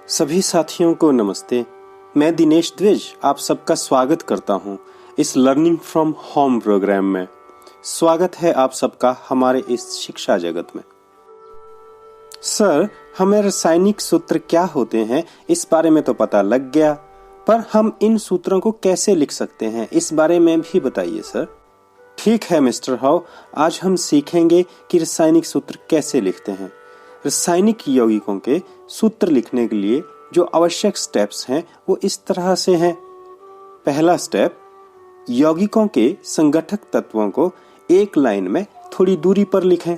सभी साथियों को नमस्ते। मैं दिनेश द्विज आप सबका स्वागत करता हूं इस लर्निंग फ्रॉम होम प्रोग्राम में। स्वागत है आप सबका हमारे इस शिक्षा जगत में। सर, हमें रासायनिक सूत्र क्या होते हैं इस बारे में तो पता लग गया, पर हम इन सूत्रों को कैसे लिख सकते हैं इस बारे में भी बताइए सर। ठीक है मिस्टर हाउ, आज हम सीखेंगे कि रासायनिक सूत्र कैसे लिखते हैं। रासायनिक यौगिकों के सूत्र लिखने के लिए जो आवश्यक स्टेप्स हैं वो इस तरह से हैं। पहला स्टेप, यौगिकों के संगठक तत्वों को एक लाइन में थोड़ी दूरी पर लिखें।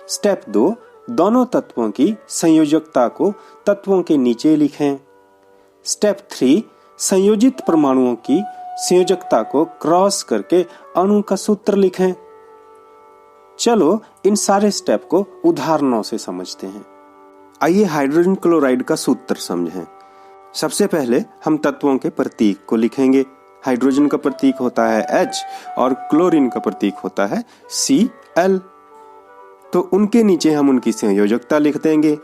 स्टेप 2, दोनों तत्वों की संयोजकता को तत्वों के नीचे लिखें। स्टेप 3, संयोजित परमाणुओं की संयोजकता को क्रॉस करके अणु का सूत्र लिखें। चलो इन सारे स्टेप को उदाहरणों से समझते हैं। आइए हाइड्रोजन क्लोराइड का सूत्र समझें। सबसे पहले हम तत्वों के प्रतीक को लिखेंगे। हाइड्रोजन का प्रतीक होता है H और क्लोरीन का प्रतीक होता है Cl। तो उनके नीचे हम उनकी संयोजकता लिख देंगे।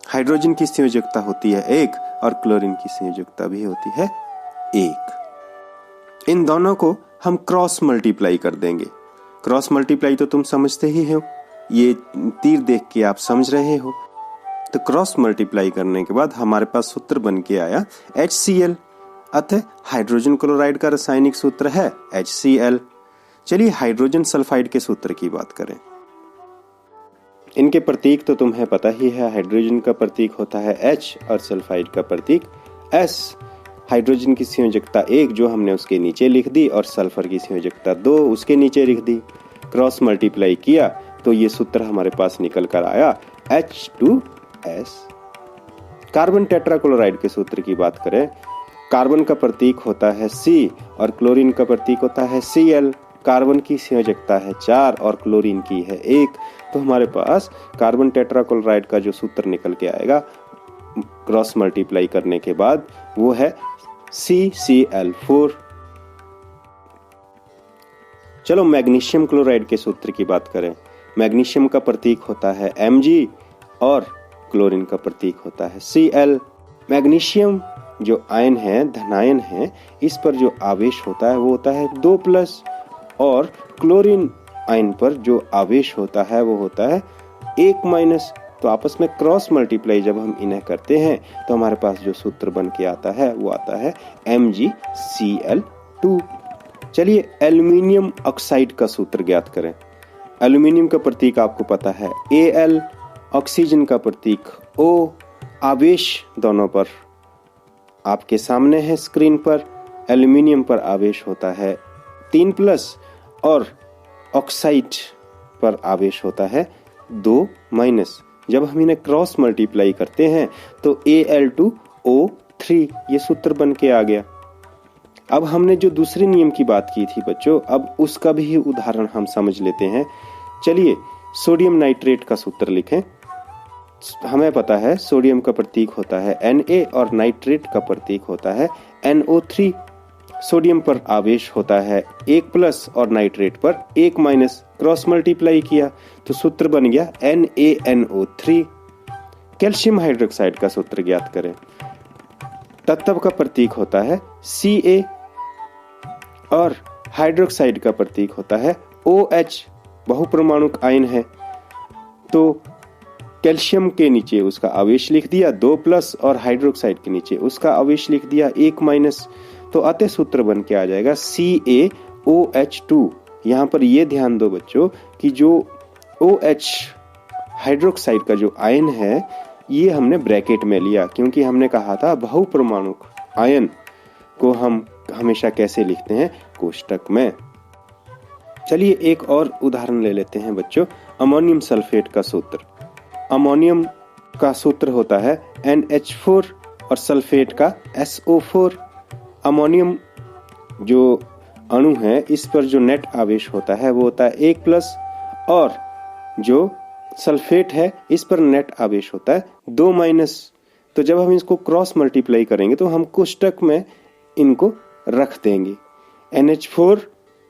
हाइड्रोजन की संयोजकता होती है 1 और क्लोरीन की संयोजकता भी होती है 1। इन दोनों को हम क्रॉस मल्टीप्लाई कर देंगे। क्रॉस मल्टीप्लाई तो तुम समझते ही हो, ये तीर देख के आप समझ रहे हो। तो क्रॉस मल्टीप्लाई करने के बाद हमारे पास सूत्र बन के आया HCl। अतः हाइड्रोजन क्लोराइड का रासायनिक सूत्र है HCl। चलिए हाइड्रोजन सल्फाइड के सूत्र की बात करें। इनके प्रतीक तो तुम्हें पता ही है। हाइड्रोजन का प्रतीक होता है H और सल्फाइड का प्रतीक S। हाइड्रोजन की संयोजकता 1 जो हमने उसके नीचे लिख दी और सल्फर की संयोजकता 2 उसके नीचे लिख दी। क्रॉस मल्टीप्लाई किया तो ये सूत्र हमारे पास निकल कर आया H2S। कार्बन टेट्राक्लोराइड के सूत्र की बात करें। कार्बन का प्रतीक होता है C और क्लोरीन का प्रतीक होता है Cl। कार्बन की संयोजकता है 4 और क्लोरीन की है 1। तो हमारे पास कार्बन टेट्राक्लोराइड का जो सूत्र निकल के आएगा क्रॉस मल्टीप्लाई करने के बाद वो है CCl4। चलो मैग्नीशियम क्लोराइड के सूत्र की बात करें। मैग्नीशियम का प्रतीक होता है Mg और क्लोरीन का प्रतीक होता है Cl। मैग्नीशियम जो आयन है, धनायन है, इस पर जो आवेश होता है वो होता है 2+ और क्लोरीन आयन पर जो आवेश होता है वो होता है 1-। तो आपस में क्रॉस मल्टीप्लाई जब हम इन्हें करते हैं तो हमारे पास जो सूत्र बन के आता है वो आता है MgCl2। चलिए एल्युमिनियम ऑक्साइड का सूत्र ज्ञात करें। एल्युमिनियम का प्रतीक आपको पता है Al, ऑक्सीजन का प्रतीक O। आवेश दोनों पर आपके सामने है स्क्रीन पर। एल्युमिनियम पर आवेश होता है 3+ और ऑक्साइड पर आवेश होता है 2-। जब हम इन्हें क्रॉस मल्टीप्लाई करते हैं तो Al2O3 ये सूत्र बन के आ गया। अब हमने जो दूसरे नियम की बात की थी बच्चों, अब उसका भी उदाहरण हम समझ लेते हैं। चलिए सोडियम नाइट्रेट का सूत्र लिखें। हमें पता है सोडियम का प्रतीक होता है Na और नाइट्रेट का प्रतीक होता है NO3। सोडियम पर आवेश होता है 1+ और नाइट्रेट पर 1-। क्रॉस मल्टीप्लाई किया तो सूत्र बन गया NaNO3। कैल्शियम हाइड्रोक्साइड का सूत्र ज्ञात करें। तत्व का प्रतीक होता है Ca और हाइड्रोक्साइड का प्रतीक होता है OH। बहुपरमाणुक आयन है तो कैल्शियम के नीचे उसका आवेश लिख दिया 2+ और हाइड्रोक्साइड के नीचे उसका आवेश लिख दिया 1-। तो अतः सूत्र बन के आ जाएगा CaOH2। यहाँ पर ये ध्यान दो बच्चों कि जो OH हाइड्रोक्साइड का जो आयन है ये हमने ब्रैकेट में लिया क्योंकि हमने कहा था बहुपरमाणुक आयन को हम हमेशा कैसे लिखते हैं, कोष्टक में। चलिए एक और उदाहरण ले लेते हैं बच्चों। अमोनियम सल्फेट का सूत्र। अमोनियम का सूत्र होता है NH4 और सल्फेट का SO4। अमोनियम जो अणु है इस पर जो नेट आवेश होता है वो होता है 1+ और जो सल्फेट है इस पर नेट आवेश होता है 2-। तो जब हम इसको क्रॉस मल्टीप्लाई करेंगे तो हम कोष्टक में इनको रख देंगे। NH4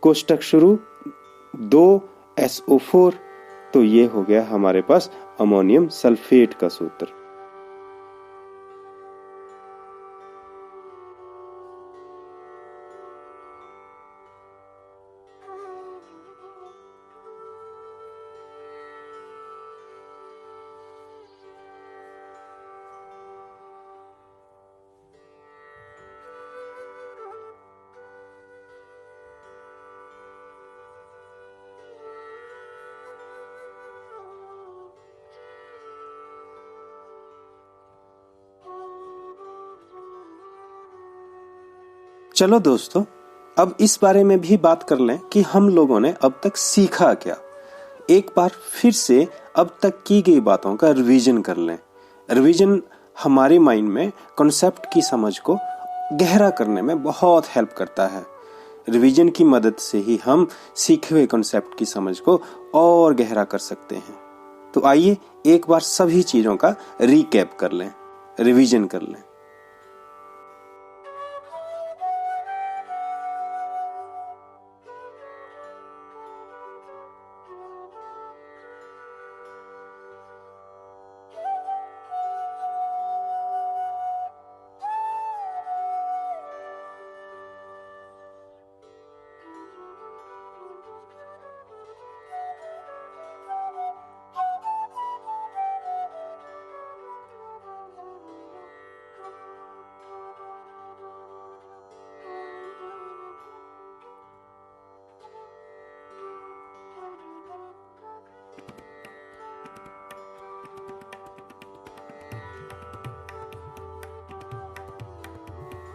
कोष्टक शुरू 2SO4। तो ये हो गया हमारे पास अमोनियम सल्फेट का सूत्र। चलो दोस्तों, अब इस बारे में भी बात कर लें कि हम लोगों ने अब तक सीखा क्या। एक बार फिर से अब तक की गई बातों का रिवीजन कर लें। रिवीजन हमारे माइंड में कॉन्सेप्ट की समझ को गहरा करने में बहुत हेल्प करता है। रिवीजन की मदद से ही हम सीखे हुए कॉन्सेप्ट की समझ को और गहरा कर सकते हैं। तो आइए एक बार सभी चीजों का रिकैप कर लें, रिवीजन कर लें।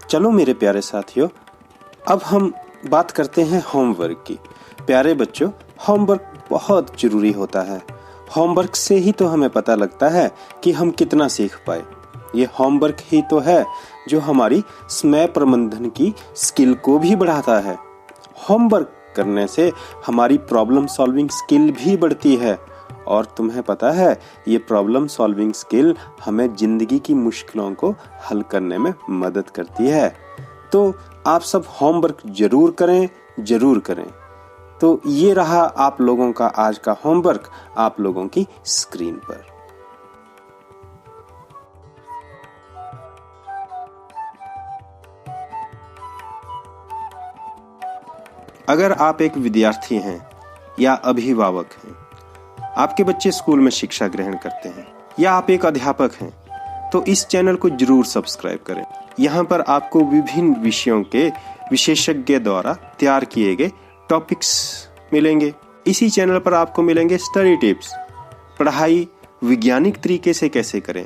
चलो मेरे प्यारे साथियों, अब हम बात करते हैं होमवर्क की। प्यारे बच्चों, होमवर्क बहुत जरूरी होता है। होमवर्क से ही तो हमें पता लगता है कि हम कितना सीख पाए। ये होमवर्क ही तो है जो हमारी समय प्रबंधन की स्किल को भी बढ़ाता है। होमवर्क करने से हमारी प्रॉब्लम सॉल्विंग स्किल भी बढ़ती है और तुम्हें पता है ये प्रॉब्लम सॉल्विंग स्किल हमें जिंदगी की मुश्किलों को हल करने में मदद करती है। तो आप सब होमवर्क जरूर करें, जरूर करें। तो ये रहा आप लोगों का आज का होमवर्क आप लोगों की स्क्रीन पर। अगर आप एक विद्यार्थी हैं या अभिभावक हैं, आपके बच्चे स्कूल में शिक्षा ग्रहण करते हैं या आप एक अध्यापक हैं, तो इस चैनल को जरूर सब्सक्राइब करें। यहाँ पर आपको विभिन्न विषयों के विशेषज्ञ द्वारा तैयार किए गए टॉपिक्स मिलेंगे। इसी चैनल पर आपको मिलेंगे स्टडी टिप्स, पढ़ाई वैज्ञानिक तरीके से कैसे करें,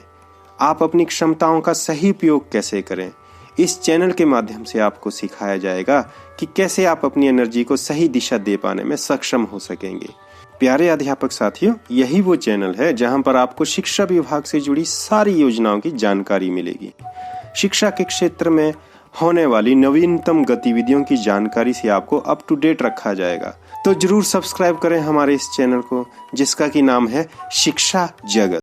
आप अपनी क्षमताओं का सही उपयोग कैसे करें। इस चैनल के माध्यम से आपको सिखाया जाएगा कि कैसे आप अपनी एनर्जी को सही दिशा दे पाने में सक्षम हो सकेंगे। प्यारे अध्यापक साथियों, यही वो चैनल है जहां पर आपको शिक्षा विभाग से जुड़ी सारी योजनाओं की जानकारी मिलेगी। शिक्षा के क्षेत्र में होने वाली नवीनतम गतिविधियों की जानकारी से आपको अप टू डेट रखा जाएगा। तो जरूर सब्सक्राइब करें हमारे इस चैनल को, जिसका की नाम है शिक्षा जगत।